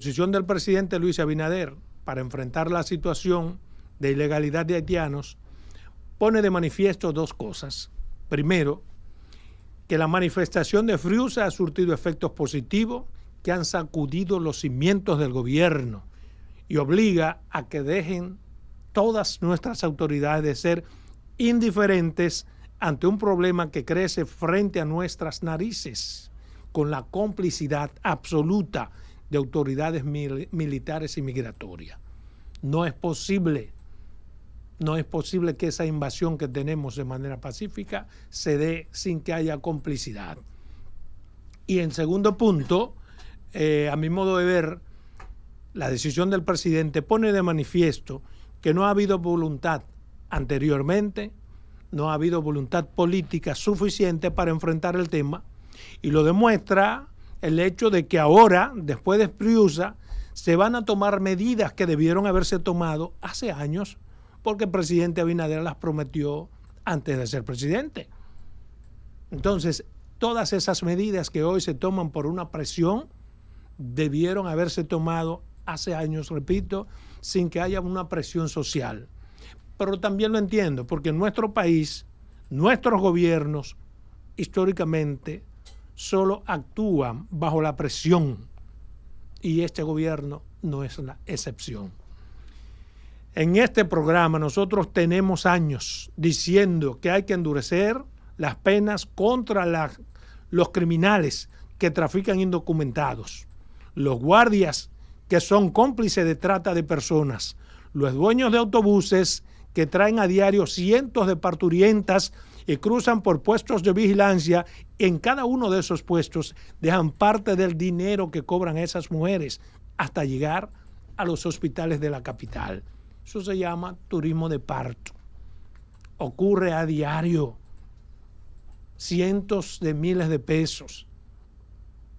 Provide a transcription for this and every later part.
La posición del presidente Luis Abinader para enfrentar la situación de ilegalidad de haitianos pone de manifiesto dos cosas. Primero, que la manifestación de Friusa ha surtido efectos positivos que han sacudido los cimientos del gobierno y obliga a que dejen todas nuestras autoridades de ser indiferentes ante un problema que crece frente a nuestras narices, con la complicidad absoluta de autoridades militares y migratorias. No es posible que esa invasión que tenemos de manera pacífica se dé sin que haya complicidad. Y en segundo punto, a mi modo de ver, la decisión del presidente pone de manifiesto que no ha habido voluntad anteriormente, no ha habido voluntad política suficiente para enfrentar el tema, y lo demuestra el hecho de que ahora, después de Friusa, se van a tomar medidas que debieron haberse tomado hace años, porque el presidente Abinader las prometió antes de ser presidente. Entonces, todas esas medidas que hoy se toman por una presión debieron haberse tomado hace años, repito, sin que haya una presión social. Pero también lo entiendo, porque en nuestro país, nuestros gobiernos, históricamente, solo actúan bajo la presión, y este gobierno no es la excepción. En este programa nosotros tenemos años diciendo que hay que endurecer las penas contra los criminales que trafican indocumentados, los guardias que son cómplices de trata de personas, los dueños de autobuses que traen a diario cientos de parturientas y cruzan por puestos de vigilancia. En cada uno de esos puestos dejan parte del dinero que cobran esas mujeres hasta llegar a los hospitales de la capital. Eso se llama turismo de parto. Ocurre a diario. Cientos de miles de pesos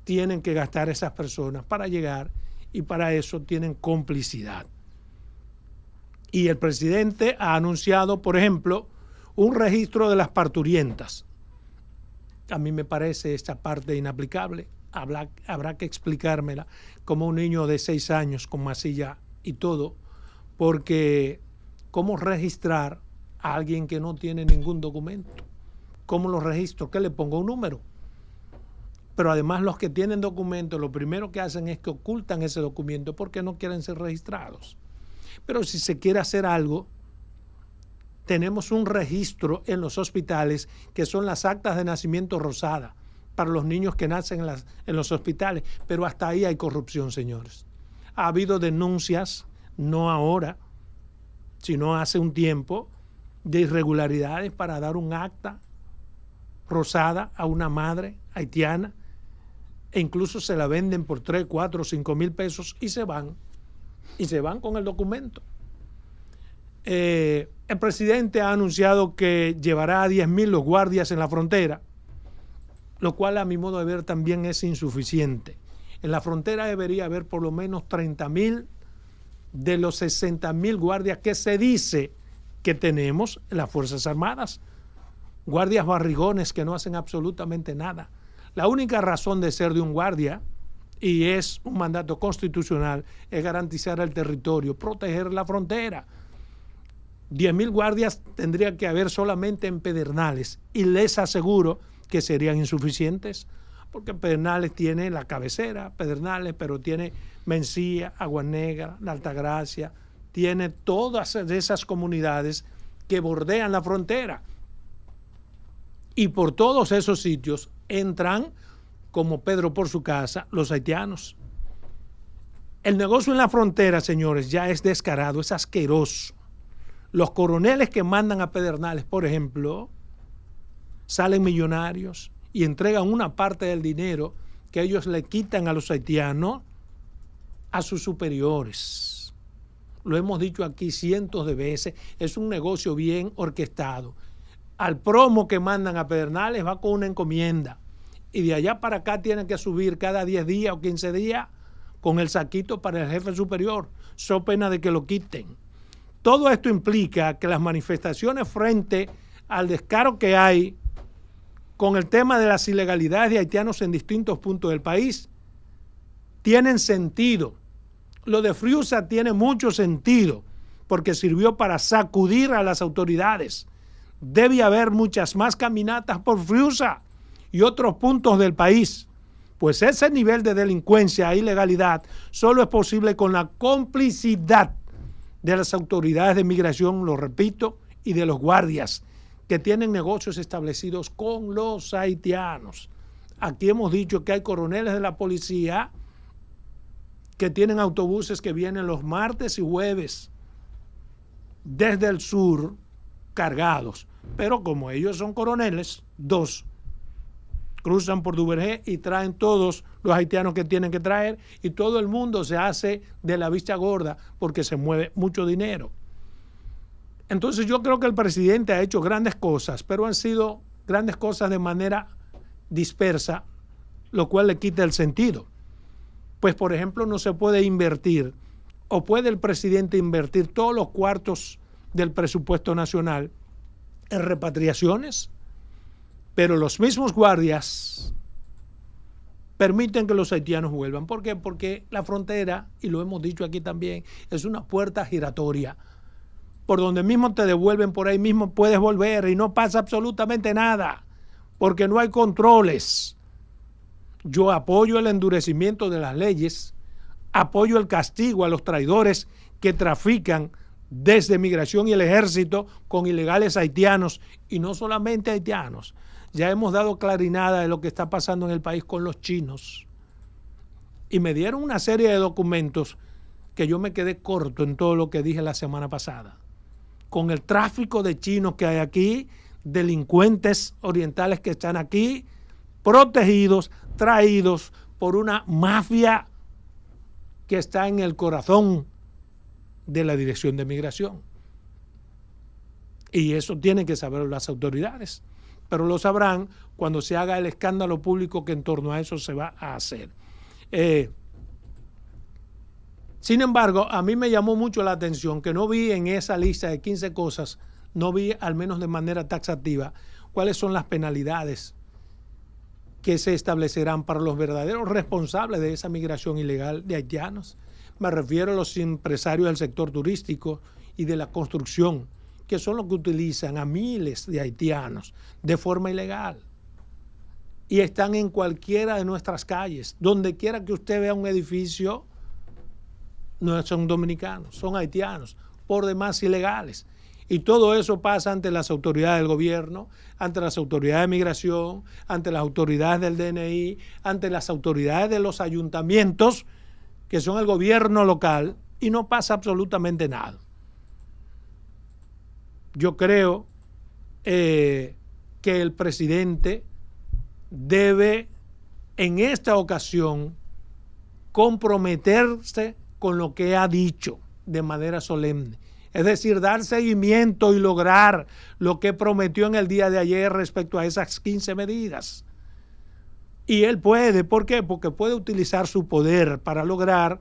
tienen que gastar esas personas para llegar, y para eso tienen complicidad. Y el presidente ha anunciado, por ejemplo, un registro de las parturientas. A mí me parece esta parte inaplicable. Habrá que explicármela como un niño de 6 años con masilla y todo, porque ¿cómo registrar a alguien que no tiene ningún documento? ¿Cómo lo registro? ¿Qué le pongo? Un número. Pero además los que tienen documentos, lo primero que hacen es que ocultan ese documento porque no quieren ser registrados. Pero si se quiere hacer algo, tenemos un registro en los hospitales que son las actas de nacimiento rosada para los niños que nacen en los hospitales. Pero hasta ahí hay corrupción, señores. Ha habido denuncias, no ahora, sino hace un tiempo, de irregularidades para dar un acta rosada a una madre haitiana, e incluso se la venden por 3, 4, 5 mil pesos y se van con el documento. El presidente ha anunciado que llevará a 10.000 los guardias en la frontera, lo cual a mi modo de ver también es insuficiente. En la frontera debería haber por lo menos 30.000 de los 60.000 guardias que se dice que tenemos en las Fuerzas Armadas. Guardias barrigones que no hacen absolutamente nada. La única razón de ser de un guardia, y es un mandato constitucional, es garantizar el territorio, proteger la frontera. 10.000 guardias tendría que haber solamente en Pedernales, y les aseguro que serían insuficientes, porque Pedernales tiene la cabecera, Pedernales, pero tiene Mencía, Agua Negra, La Altagracia, tiene todas esas comunidades que bordean la frontera. Y por todos esos sitios entran, como Pedro por su casa, los haitianos. El negocio en la frontera, señores, ya es descarado, es asqueroso. Los coroneles que mandan a Pedernales, por ejemplo, salen millonarios y entregan una parte del dinero que ellos le quitan a los haitianos a sus superiores. Lo hemos dicho aquí cientos de veces, es un negocio bien orquestado. Al promo que mandan a Pedernales va con una encomienda, y de allá para acá tienen que subir cada 10 días o 15 días con el saquito para el jefe superior, so pena de que lo quiten. Todo esto implica que las manifestaciones frente al descaro que hay con el tema de las ilegalidades de haitianos en distintos puntos del país tienen sentido lo de Friusa tiene mucho sentido porque sirvió para sacudir a las autoridades. Debe haber muchas más caminatas por Friusa y otros puntos del país, pues ese nivel de delincuencia e ilegalidad solo es posible con la complicidad de las autoridades de migración, lo repito, y de los guardias que tienen negocios establecidos con los haitianos. Aquí hemos dicho que hay coroneles de la policía que tienen autobuses que vienen los martes y jueves desde el sur cargados, pero como ellos son coroneles, 2 cruzan por Duvergé y traen todos los haitianos que tienen que traer y todo el mundo se hace de la vista gorda porque se mueve mucho dinero. Entonces yo creo que el presidente ha hecho grandes cosas, pero han sido grandes cosas de manera dispersa, lo cual le quita el sentido. Pues por ejemplo no se puede invertir o puede el presidente invertir todos los cuartos del presupuesto nacional en repatriaciones, pero los mismos guardias permiten que los haitianos vuelvan. ¿Por qué? Porque la frontera, y lo hemos dicho aquí también, es una puerta giratoria. Por donde mismo te devuelven, por ahí mismo puedes volver y no pasa absolutamente nada, porque no hay controles. Yo apoyo el endurecimiento de las leyes, apoyo el castigo a los traidores que trafican desde migración y el ejército con ilegales haitianos, y no solamente haitianos. Ya hemos dado clarinada de lo que está pasando en el país con los chinos. Y me dieron una serie de documentos que yo me quedé corto en todo lo que dije la semana pasada. Con el tráfico de chinos que hay aquí, delincuentes orientales que están aquí, protegidos, traídos por una mafia que está en el corazón de la Dirección de Migración. Y eso tienen que saberlo las autoridades, pero lo sabrán cuando se haga el escándalo público que en torno a eso se va a hacer. Sin embargo, a mí me llamó mucho la atención que no vi en esa lista de 15 cosas, no vi al menos de manera taxativa cuáles son las penalidades que se establecerán para los verdaderos responsables de esa migración ilegal de haitianos. Me refiero a los empresarios del sector turístico y de la construcción, que son los que utilizan a miles de haitianos de forma ilegal y están en cualquiera de nuestras calles. Donde quiera que usted vea un edificio, no son dominicanos, son haitianos, por demás ilegales. Y todo eso pasa ante las autoridades del gobierno, ante las autoridades de migración, ante las autoridades del DNI, ante las autoridades de los ayuntamientos, que son el gobierno local, y no pasa absolutamente nada. Yo creo que el presidente debe en esta ocasión comprometerse con lo que ha dicho de manera solemne. Es decir, dar seguimiento y lograr lo que prometió en el día de ayer respecto a esas 15 medidas. Y él puede, ¿por qué? Porque puede utilizar su poder para lograr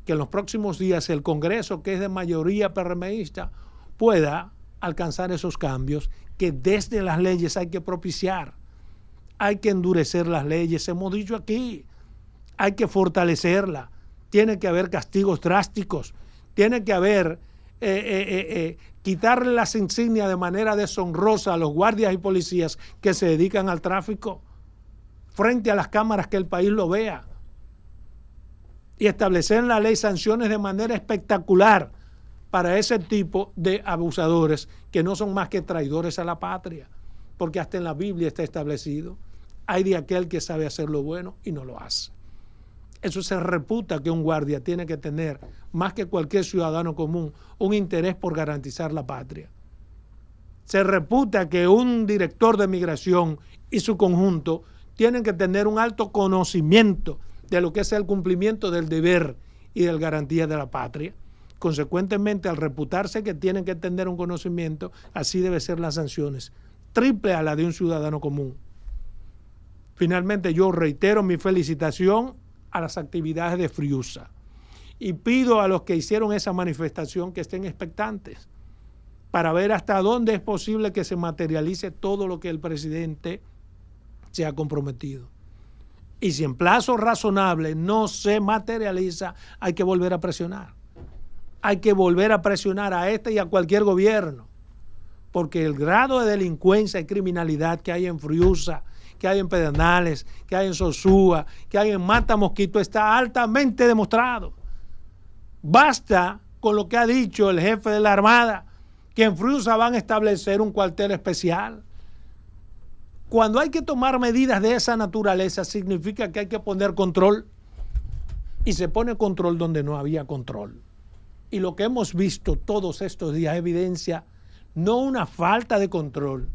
que en los próximos días el Congreso, que es de mayoría PRMista, pueda alcanzar esos cambios que desde las leyes hay que propiciar. Hay que endurecer las leyes, hemos dicho aquí, hay que fortalecerla. Tiene que haber castigos drásticos, tiene que haber quitarle las insignias de manera deshonrosa a los guardias y policías que se dedican al tráfico frente a las cámaras, que el país lo vea, y establecer en la ley sanciones de manera espectacular para ese tipo de abusadores que no son más que traidores a la patria, porque hasta en la Biblia está establecido: hay de aquel que sabe hacer lo bueno y no lo hace. Eso se reputa que un guardia tiene que tener, más que cualquier ciudadano común, un interés por garantizar la patria. Se reputa que un director de migración y su conjunto tienen que tener un alto conocimiento de lo que es el cumplimiento del deber y de la garantía de la patria. Consecuentemente, al reputarse que tienen que tener un conocimiento, así deben ser las sanciones, triple a la de un ciudadano común. Finalmente, yo reitero mi felicitación a las actividades de Friusa y pido a los que hicieron esa manifestación que estén expectantes para ver hasta dónde es posible que se materialice todo lo que el presidente se ha comprometido. Y si en plazo razonable no se materializa, hay que volver a presionar. Hay que volver a presionar a este y a cualquier gobierno. Porque el grado de delincuencia y criminalidad que hay en Friusa, que hay en Pedernales, que hay en Sosúa, que hay en Mata Mosquito está altamente demostrado. Basta con lo que ha dicho el jefe de la Armada, que en Friusa van a establecer un cuartel especial. Cuando hay que tomar medidas de esa naturaleza, significa que hay que poner control. Y se pone control donde no había control. Y lo que hemos visto todos estos días evidencia no una falta de control,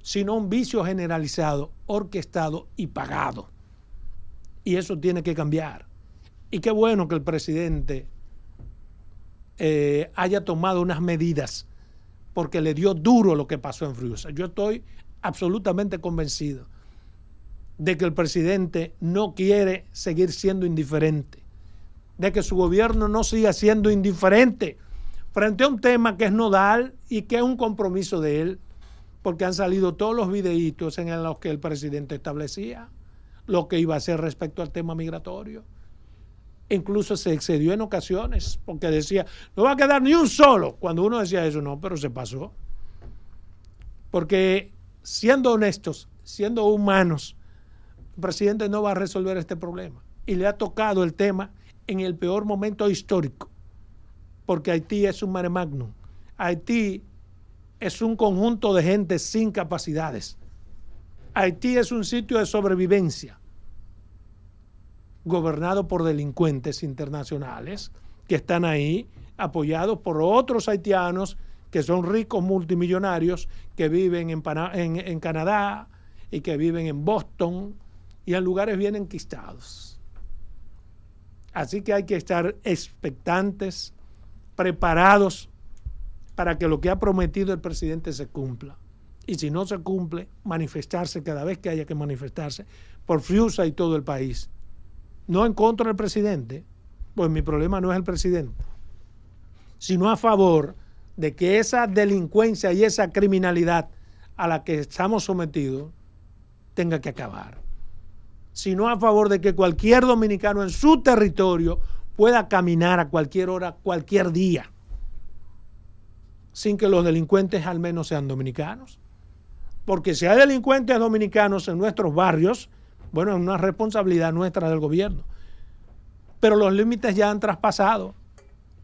sino un vicio generalizado, orquestado y pagado. Y eso tiene que cambiar. Y qué bueno que el presidente haya tomado unas medidas, porque le dio duro lo que pasó en Friusa. Yo estoy absolutamente convencido de que el presidente no quiere seguir siendo indiferente, de que su gobierno no siga siendo indiferente frente a un tema que es nodal y que es un compromiso de él, porque han salido todos los videitos en los que el presidente establecía lo que iba a hacer respecto al tema migratorio. Incluso se excedió en ocasiones, porque decía, no va a quedar ni un solo. Cuando uno decía eso, no, pero se pasó. Porque siendo honestos, siendo humanos, el presidente no va a resolver este problema. Y le ha tocado el tema en el peor momento histórico, porque Haití es un mare magnum. Haití es un conjunto de gente sin capacidades. Haití es un sitio de sobrevivencia, gobernado por delincuentes internacionales que están ahí, apoyados por otros haitianos que son ricos multimillonarios, que viven en Canadá y que viven en Boston y en lugares bien enquistados. Así que hay que estar expectantes, preparados para que lo que ha prometido el presidente se cumpla. Y si no se cumple, manifestarse cada vez que haya que manifestarse por Friusa y todo el país. No en contra del presidente, pues mi problema no es el presidente, sino a favor de que esa delincuencia y esa criminalidad a la que estamos sometidos tenga que acabar. Sino a favor de que cualquier dominicano en su territorio pueda caminar a cualquier hora, cualquier día, sin que los delincuentes al menos sean dominicanos. Porque si hay delincuentes dominicanos en nuestros barrios, bueno, es una responsabilidad nuestra del gobierno. Pero los límites ya han traspasado.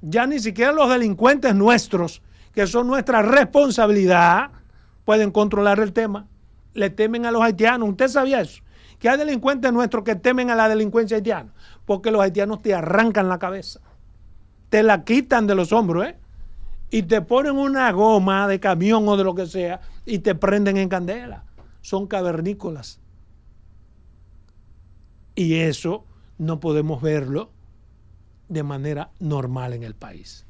Ya ni siquiera los delincuentes nuestros, que son nuestra responsabilidad, pueden controlar el tema. Le temen a los haitianos. ¿Usted sabía eso? Que hay delincuentes nuestros que temen a la delincuencia haitiana, porque los haitianos te arrancan la cabeza, te la quitan de los hombros, y te ponen una goma de camión o de lo que sea y te prenden en candela. Son cavernícolas. Y eso no podemos verlo de manera normal en el país.